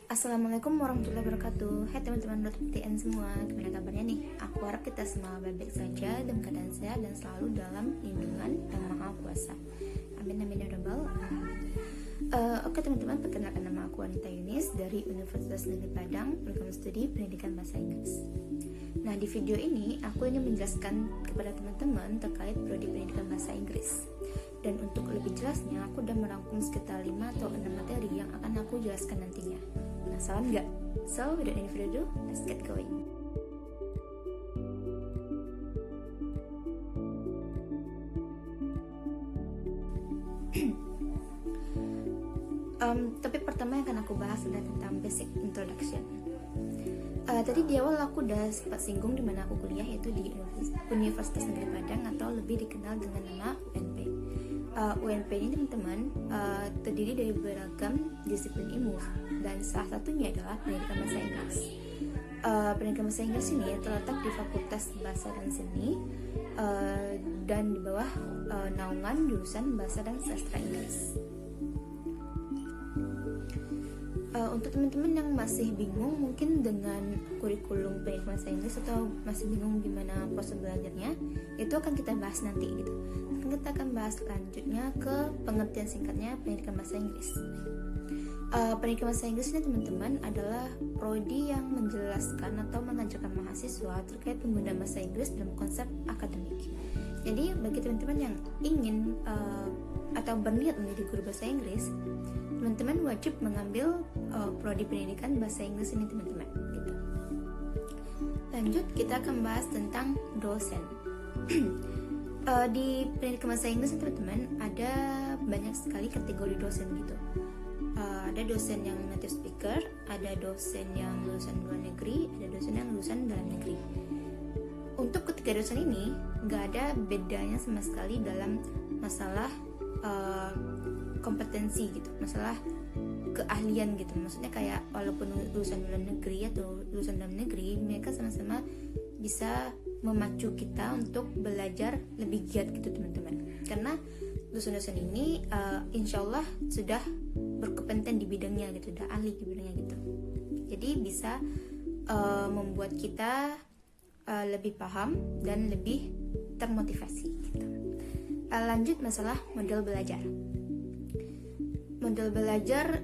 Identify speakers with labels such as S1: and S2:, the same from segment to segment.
S1: Assalamualaikum warahmatullahi wabarakatuh. Hai teman-teman .tn semua, gimana kabarnya nih? Aku harap kita semua baik-baik saja dalam keadaan sehat dan selalu dalam lindungan Yang Maha Kuasa. Amin amin ya rabbal alamin. Oke teman-teman, perkenalkan nama aku Anita Yunis dari Universitas Negeri Padang, program studi Pendidikan Bahasa Inggris. Nah, di video ini aku ingin menjelaskan kepada teman-teman terkait prodi Pendidikan Bahasa Inggris. Dan untuk lebih jelasnya, aku sudah merangkum sekitar 5 atau 6 materi yang akan aku jelaskan nantinya. Penasaran nggak? So, without any further ado, let's get going. Topik pertama yang akan aku bahas adalah tentang basic introduction. Tadi di awal aku udah sempat singgung di mana aku kuliah, yaitu di Universitas Negeri Padang atau lebih dikenal dengan nama UNP. UNP ini teman-teman terdiri dari beragam disiplin ilmu dan salah satunya adalah pendidikan bahasa Inggris. Pendidikan bahasa Inggris ini terletak di Fakultas Bahasa dan Seni dan di bawah naungan jurusan Bahasa dan Sastra Inggris. Untuk teman-teman yang masih bingung mungkin dengan kurikulum pendidikan bahasa Inggris atau masih bingung gimana proses belajarnya, itu akan kita bahas nanti gitu. Kita akan bahas selanjutnya ke pengertian singkatnya pendidikan bahasa Inggris. Pendidikan bahasa Inggris ini teman-teman adalah prodi yang menjelaskan atau mengajarkan mahasiswa terkait penggunaan bahasa Inggris dalam konsep akademik. Jadi bagi teman-teman yang ingin atau berniat menjadi guru bahasa Inggris, teman-teman wajib mengambil prodi pendidikan bahasa Inggris ini teman-teman gitu. Lanjut, kita akan bahas tentang dosen. Di pendidikan bahasa Inggris teman-teman ada banyak sekali kategori dosen gitu. Ada dosen yang native speaker, ada dosen yang lulusan luar negeri, ada dosen yang lulusan dalam negeri. Untuk ketiga dosen ini nggak ada bedanya sama sekali dalam masalah kompetensi gitu, masalah keahlian gitu. Maksudnya kayak walaupun lulusan luar negeri atau lulusan dalam negeri, mereka sama-sama bisa memacu kita untuk belajar lebih giat gitu teman-teman. Karena dosen-dosen ini insya Allah sudah berkompeten di bidangnya gitu, sudah ahli di bidangnya gitu. Jadi bisa membuat kita lebih paham dan lebih termotivasi gitu. Lanjut masalah model belajar. Model belajar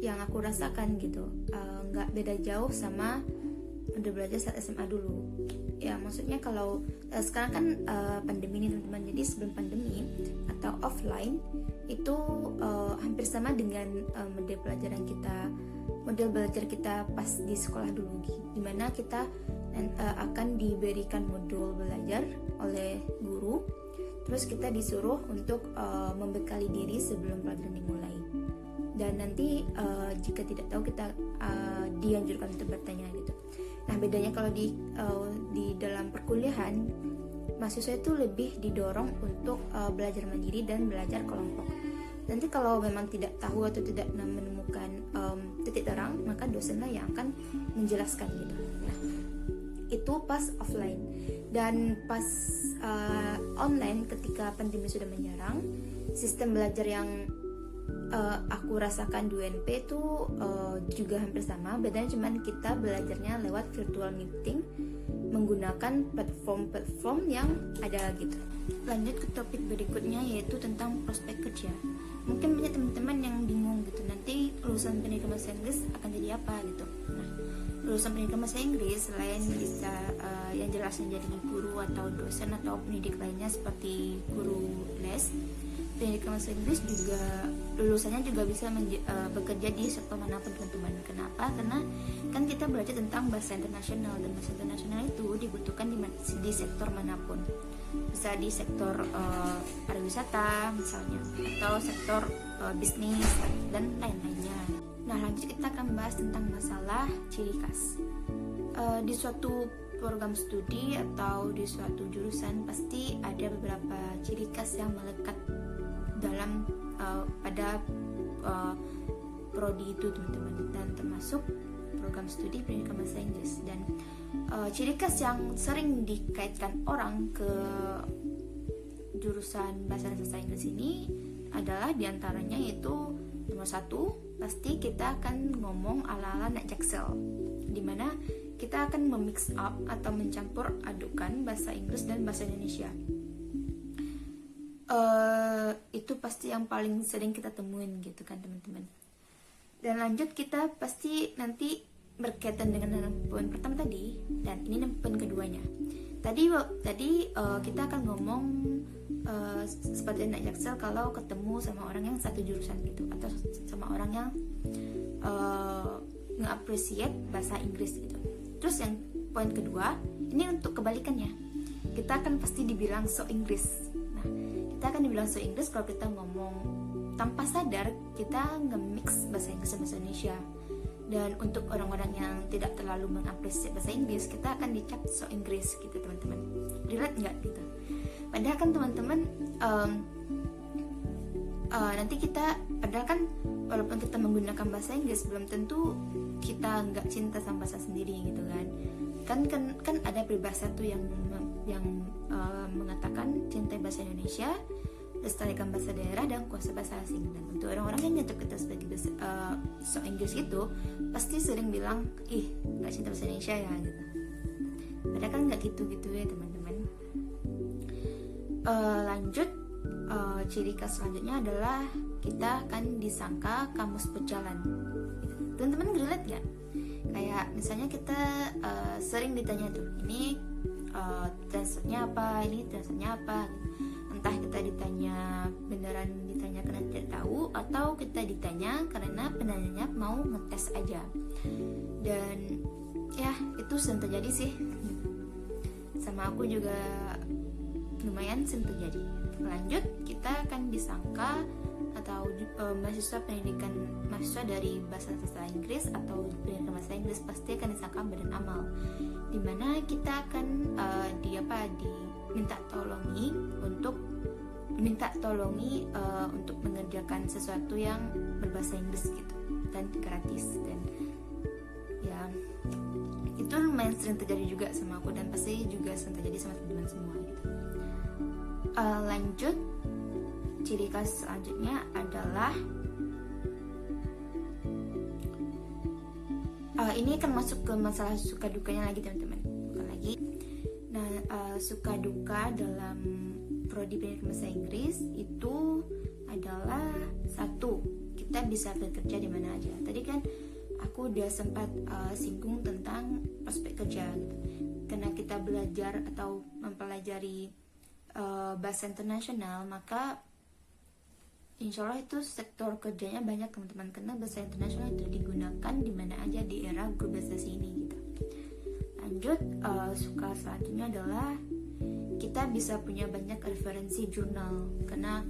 S1: yang aku rasakan gitu nggak beda jauh sama model belajar saat SMA dulu. Ya maksudnya kalau sekarang kan pandemi ini teman-teman, jadi sebelum pandemi atau offline itu hampir sama dengan model belajar kita pas di sekolah dulu, dimana kita akan diberikan modul belajar oleh guru. Terus kita disuruh untuk membekali diri sebelum pelajaran dimulai. Dan nanti jika tidak tahu kita dianjurkan untuk bertanya gitu. Nah bedanya kalau di dalam perkuliahan, mahasiswa itu lebih didorong untuk belajar mandiri dan belajar kelompok. Nanti kalau memang tidak tahu atau tidak menemukan titik terang, maka dosenlah yang akan menjelaskan gitu. Nah itu pas offline. Dan pas online ketika pandemi sudah menyerang, sistem belajar yang aku rasakan di UNP itu juga hampir sama. Bedanya cuma kita belajarnya lewat virtual meeting menggunakan platform yang ada gitu. Lanjut ke topik berikutnya, yaitu tentang prospek kerja. Mungkin banyak teman-teman yang bingung gitu, nanti lulusan pendidikan bahasa Inggris akan jadi apa gitu. Nah, lulusan pendidikan bahasa Inggris selain bisa yang jelasnya jadi guru atau dosen atau pendidik lainnya seperti guru les, pendidikan bahasa Inggris juga lulusannya juga bisa bekerja di sektor manapun teman-teman. Kenapa? Karena kan kita belajar tentang bahasa internasional, dan bahasa internasional itu dibutuhkan di sektor manapun. Bisa di sektor pariwisata misalnya, atau sektor bisnis dan lain-lainnya. Nah lanjut kita akan bahas tentang masalah ciri khas. Di suatu program studi atau di suatu jurusan pasti ada beberapa ciri khas yang melekat dalam pada prodi itu teman-teman, dan termasuk program studi pendidikan bahasa Inggris. Dan ciri khas yang sering dikaitkan orang ke jurusan bahasa dan sastra Inggris ini adalah diantaranya yaitu nomor 1 pasti kita akan ngomong ala-ala anak Jaksel, dimana kita akan memix up atau mencampur adukan bahasa Inggris dan bahasa Indonesia. Itu pasti yang paling sering kita temuin gitu kan teman-teman. Dan lanjut, kita pasti nanti berkaitan dengan poin pertama tadi, dan ini poin keduanya. Tadi kita akan ngomong seperti anak Jaksel kalau ketemu sama orang yang satu jurusan gitu, atau sama orang yang nge-appreciate bahasa Inggris gitu. Terus yang poin kedua, ini untuk kebalikannya. Kita akan pasti dibilang so Inggris. Nah, kita akan dibilang so Inggris kalau kita ngomong tanpa sadar kita nge-mix bahasa Inggris dan bahasa Indonesia. Dan untuk orang-orang yang tidak terlalu mengapresiasi bahasa Inggris, kita akan dicap so Inggris gitu teman-teman. Relate nggak gitu? Padahal kan teman-teman nanti padahal kan walaupun kita menggunakan bahasa Inggris, belum tentu kita nggak cinta sama bahasa sendiri gitu kan. Kan ada peribahasa tuh yang mengatakan cintai bahasa Indonesia, lestarikan bahasa daerah, dan kuasa bahasa asing. Dan untuk orang-orang yang nyetop kita sebagai so Inggris itu pasti sering bilang, ih nggak cinta bahasa Indonesia ya gitu. Padahal kan nggak gitu ya teman-teman. Lanjut, ciri khas selanjutnya adalah kita akan disangka kamus berjalan. Teman-teman relate nggak? Kayak misalnya kita sering ditanya tuh, ini translate-nya apa, ini translate-nya apa gitu. Entah kita ditanya beneran ditanya karena tidak tahu, atau kita ditanya karena penanyanya mau ngetes aja. Dan ya itu sering terjadi sih, sama aku juga lumayan sering terjadi. Lanjut, kita akan disangka atau mahasiswa dari bahasa Inggris atau pendidikan bahasa Inggris pasti akan disangka badan amal, dimana kita akan diminta tolongi untuk mengerjakan sesuatu yang berbahasa Inggris gitu, dan gratis. Dan ya itu lumayan sering terjadi juga sama aku, dan pasti juga sering terjadi sama teman-teman semua gitu. Lanjut, ciri khas selanjutnya adalah ini akan masuk ke masalah suka dukanya lagi teman-teman. Bukan lagi. Nah, suka duka dalam prodi pendidikan bahasa Inggris itu adalah satu, kita bisa bekerja di mana aja. Tadi kan aku udah sempat singgung tentang prospek kerja gitu. Karena kita belajar atau mempelajari bahasa internasional, maka insya Allah itu sektor kerjanya banyak teman-teman, karena bahasa internasional itu digunakan di mana aja di era globalisasi ini gitu. Lanjut, suka selanjutnya adalah kita bisa punya banyak referensi jurnal, karena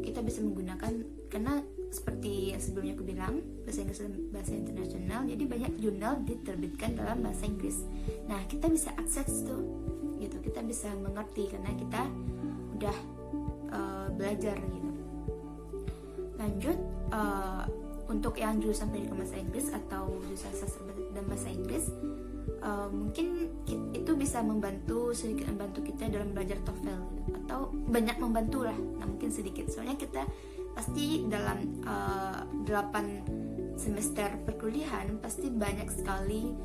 S1: kita bisa menggunakan, karena seperti yang sebelumnya aku bilang, bahasa Inggris dan bahasa internasional, jadi banyak jurnal diterbitkan dalam bahasa Inggris. Nah, kita bisa akses tuh gitu, kita bisa mengerti karena kita udah belajar gitu. Lanjut, untuk yang jurusan pendidikan bahasa Inggris atau jurusan sastra dan bahasa Inggris, mungkin itu bisa sedikit membantu kita dalam belajar TOEFL gitu, atau banyak membantu lah. Nah, mungkin sedikit, soalnya kita pasti dalam 8 semester perkuliahan pasti banyak sekali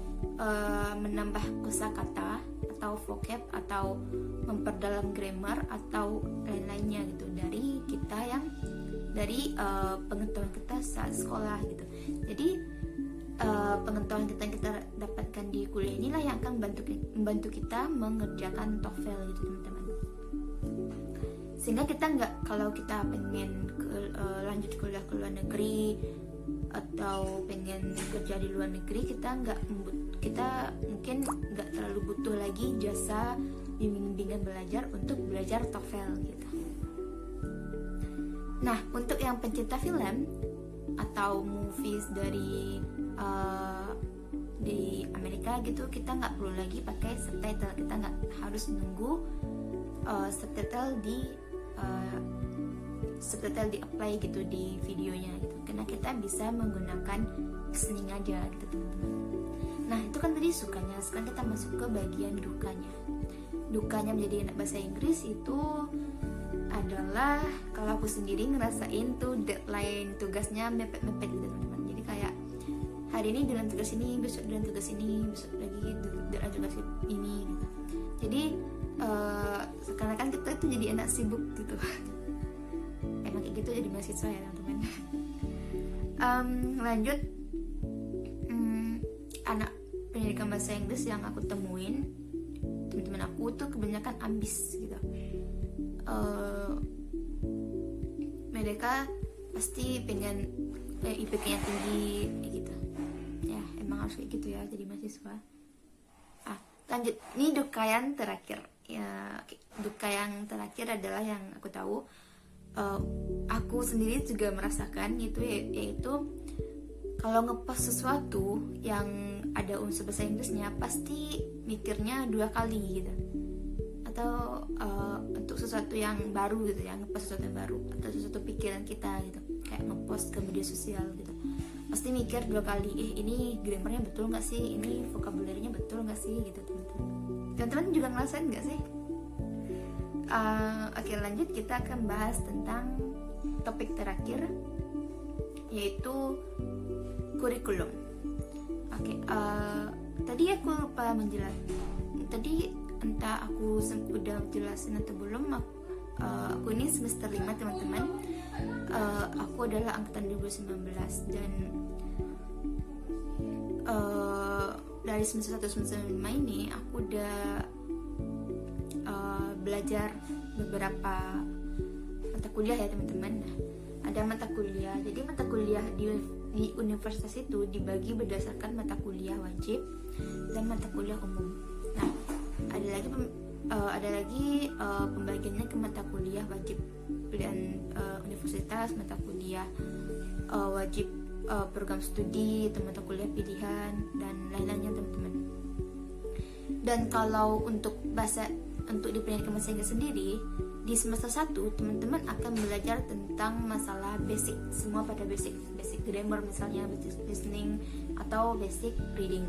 S1: menambah kosakata atau vocab atau memperdalam grammar atau lain-lainnya gitu dari kita yang dari pengetahuan kita saat sekolah gitu. Jadi pengetahuan kita yang kita dapatkan di kuliah inilah yang akan membantu kita mengerjakan TOEFL gitu teman-teman. Sehingga kita nggak, kalau kita pengen lanjut kuliah ke luar negeri atau pengen kerja di luar negeri, kita mungkin nggak terlalu butuh lagi jasa bimbingan belajar untuk belajar TOEFL gitu. Nah, untuk yang pencinta film atau movies dari di Amerika gitu, kita nggak perlu lagi pakai subtitle, kita nggak harus nunggu subtitle di apply gitu di videonya gitu, karena kita bisa menggunakan listening aja gitu teman-teman. Nah, itu kan tadi sukanya. Sekarang kita masuk ke bagian dukanya. Dukanya menjadi anak bahasa Inggris itu adalah kalau aku sendiri ngerasain tuh deadline tugasnya mepet-mepet gitu teman-teman. Jadi kayak hari ini dengan tugas ini, besok dengan tugas ini, besok lagi dengan tugas ini gitu. Jadi sekarang kita tuh jadi anak sibuk gitu. Emang kayak gitu jadi mahasiswa ya teman-teman. Lanjut, anak pendidikan bahasa Inggris yang aku temuin, teman-teman aku tuh kebanyakan ambis gitu. Mereka pasti pengen IPK-nya tinggi gitu ya, emang harus kayak gitu ya jadi mahasiswa. Lanjut, ini duka yang terakhir ya. Duka yang terakhir adalah yang aku tahu, aku sendiri juga merasakan gitu, yaitu kalau ngepost sesuatu yang ada unsur bahasa Inggrisnya pasti mikirnya 2 kali gitu. Atau untuk sesuatu yang baru gitu ya, ngepost sesuatu yang baru atau sesuatu pikiran kita gitu, kayak ngepost ke media sosial gitu, pasti mikir 2 kali, ini grammarnya betul nggak sih, ini vocabulary-nya betul nggak sih gitu teman-teman juga ngerasain nggak sih? Oke, lanjut, kita akan bahas tentang topik terakhir, yaitu kurikulum. Oke, tadi aku lupa menjelaskan. Tadi entah aku udah jelasin atau belum. Aku ini semester 5 teman-teman. Aku adalah angkatan 2019 dan dari semester 1 semester 5 ini aku udah belajar beberapa mata kuliah ya teman-teman. Nah, ada mata kuliah. Jadi mata kuliah di universitas itu dibagi berdasarkan mata kuliah wajib dan mata kuliah umum. Nah, ada lagi pembagiannya ke mata kuliah wajib dan universitas, mata kuliah wajib, program studi atau mata kuliah pilihan dan lain-lainnya teman-teman. Dan kalau untuk di pendidikan bahasa Inggris sendiri, di semester 1 teman-teman akan belajar tentang masalah basic, semua pada basic grammar misalnya, basic listening atau basic reading.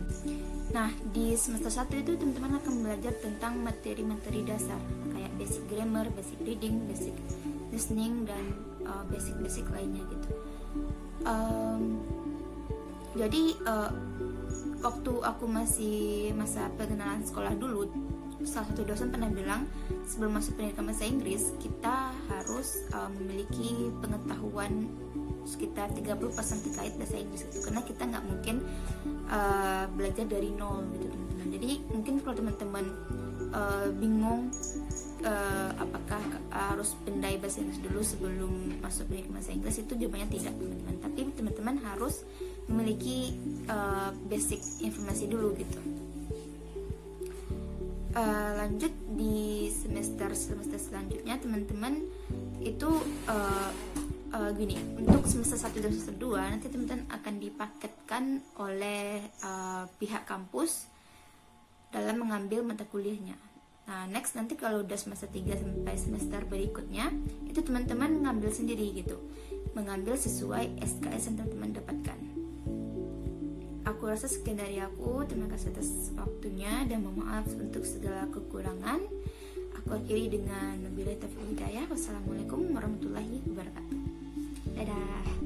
S1: Nah, di semester 1 itu teman-teman akan belajar tentang materi-materi dasar kayak basic grammar, basic reading, basic listening dan basic lainnya gitu. Jadi waktu aku masih masa pengenalan sekolah dulu, salah satu dosen pernah bilang sebelum masuk pendidikan bahasa Inggris kita harus memiliki pengetahuan sekitar 30% terkait bahasa Inggris gitu, karena kita nggak mungkin belajar dari nol gitu teman-teman. Jadi mungkin kalau teman-teman bingung apakah harus pandai bahasa Inggris dulu sebelum masuk pendidikan bahasa Inggris, itu jawabannya tidak teman-teman. Tapi teman-teman harus memiliki basic informasi dulu gitu. Lanjut di semester selanjutnya teman-teman itu gini, untuk semester 1 dan semester 2 nanti teman-teman akan dipaketkan oleh pihak kampus dalam mengambil mata kuliahnya. Nah, next nanti kalau udah semester 3 sampai semester berikutnya itu teman-teman mengambil sendiri gitu, mengambil sesuai SKS yang teman-teman dapatkan. Aku rasa sekian dari aku. Terima kasih atas waktunya dan mohon maaf untuk segala kekurangan. Aku akhiri dengan wabillahi taufiq wal hidayah. Wassalamualaikum warahmatullahi wabarakatuh. Dadah.